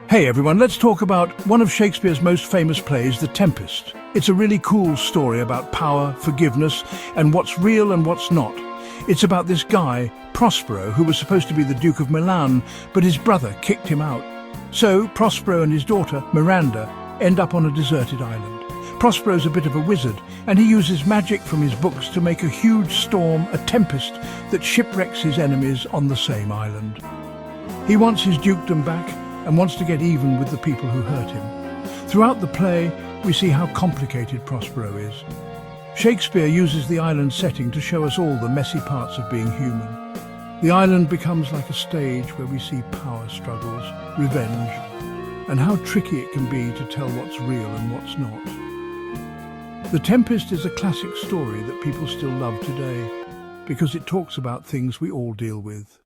Hey everyone, let's talk about one of Shakespeare's most famous plays, The Tempest. It's a really cool story about power, forgiveness, and what's real and what's not. It's about this guy, Prospero, who was supposed to be the Duke of Milan, but his brother kicked him out. So Prospero and his daughter, Miranda, end up on a deserted island. Prospero's a bit of a wizard, and he uses magic from his books to make a huge storm, a tempest, that shipwrecks his enemies on the same island. He wants his dukedom back, and wants to get even with the people who hurt him. Throughout the play, we see how complicated Prospero is. Shakespeare uses the island setting to show us all the messy parts of being human. The island becomes like a stage where we see power struggles, revenge, and how tricky it can be to tell what's real and what's not. The Tempest is a classic story that people still love today because it talks about things we all deal with.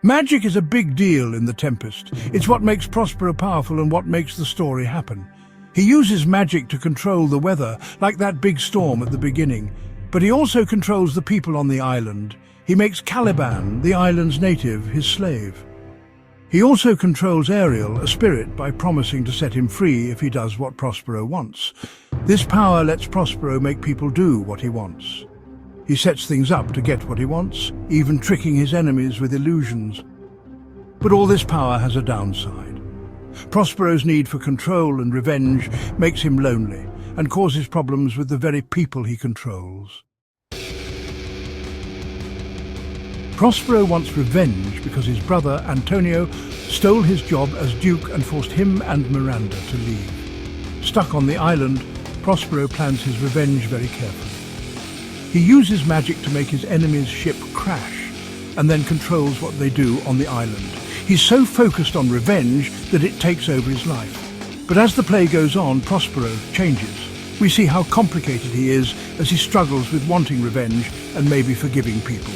Magic is a big deal in The Tempest. It's what makes Prospero powerful and what makes the story happen. He uses magic to control the weather, like that big storm at the beginning, but he also controls the people on the island. He makes Caliban, the island's native, his slave. He also controls Ariel, a spirit, by promising to set him free if he does what Prospero wants. This power lets Prospero make people do what he wants. He sets things up to get what he wants, even tricking his enemies with illusions. But all this power has a downside. Prospero's need for control and revenge makes him lonely and causes problems with the very people he controls. Prospero wants revenge because his brother, Antonio, stole his job as Duke and forced him and Miranda to leave. Stuck on the island, Prospero plans his revenge very carefully. He uses magic to make his enemy's ship crash and then controls what they do on the island. He's so focused on revenge that it takes over his life. But as the play goes on, Prospero changes. We see how complicated he is as he struggles with wanting revenge and maybe forgiving people.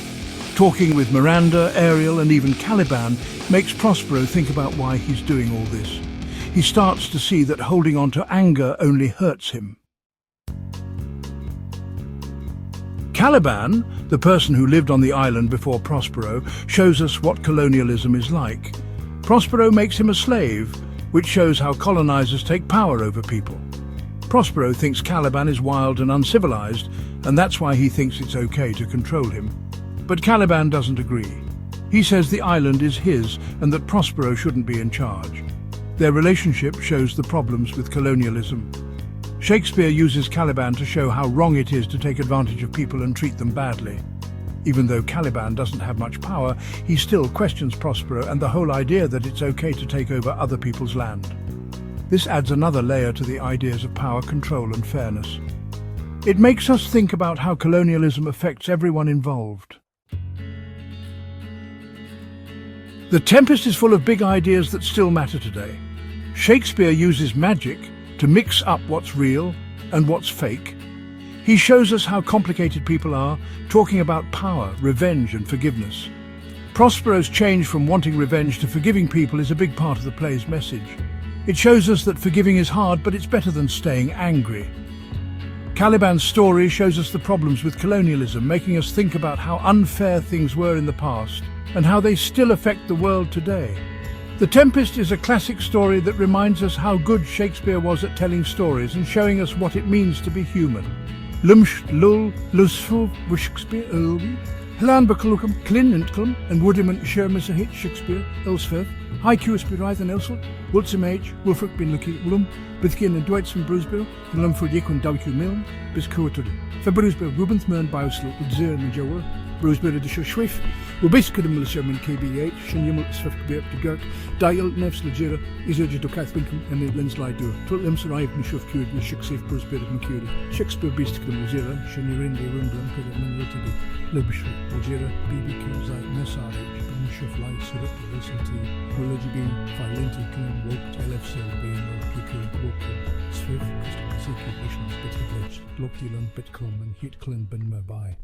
Talking with Miranda, Ariel, and even Caliban makes Prospero think about why he's doing all this. He starts to see that holding on to anger only hurts him. Caliban, the person who lived on the island before Prospero, shows us what colonialism is like. Prospero makes him a slave, which shows how colonizers take power over people. Prospero thinks Caliban is wild and uncivilized, and that's why he thinks it's okay to control him. But Caliban doesn't agree. He says the island is his and that Prospero shouldn't be in charge. Their relationship shows the problems with colonialism. Shakespeare uses Caliban to show how wrong it is to take advantage of people and treat them badly. Even though Caliban doesn't have much power, he still questions Prospero and the whole idea that it's okay to take over other people's land. This adds another layer to the ideas of power, control, and fairness. It makes us think about how colonialism affects everyone involved. The Tempest is full of big ideas that still matter today. Shakespeare uses magic to mix up what's real and what's fake. He shows us how complicated people are, talking about power, revenge, and forgiveness. Prospero's change from wanting revenge to forgiving people is a big part of the play's message. It shows us that forgiving is hard, but it's better than staying angry. Caliban's story shows us the problems with colonialism, making us think about how unfair things were in the past and how they still affect the world today. The Tempest is a classic story that reminds us how good Shakespeare was at telling stories and showing us what it means to be human. Lumsh lul lusfu Shakespeare Hlan Bakalukam Clin and Clum and Woodimant Shermis a hit Shakespeare Elsfeth High Cuspirize and Elsel Wilson H Wilfric bin Lucky Willum Bithkin and Dwight from Bruceville and Lumford Yekun Dawku Milne Biscuited for Bruceville Rubens Mern Biosl with Zern and Jower Bruceville de Schwiff will basically the Militiaman KBH, Shinyamul Swift to Gurk, Dial Nefs Legera, Isoja to Kath Winkham, and the Lenslide do. Twilims arrived in Shuf Cured and Shakespeare Bruceville and Cured. Shakespeare Beast to the Legera, Shinyarin de Rumblam, Kidman Yeti, Libish, Legera, BBQ, Zai, Nessar, Shuf Light, Syrup, Listen to, Religy Bean, Filenti, Clean, Woke, LFC, Bean, Liquid, Woke, Swift, Christopher Siki, Visions, Bit of Ledge, Lokilan, Bitcom, and Hit Clean, Ben Merbai.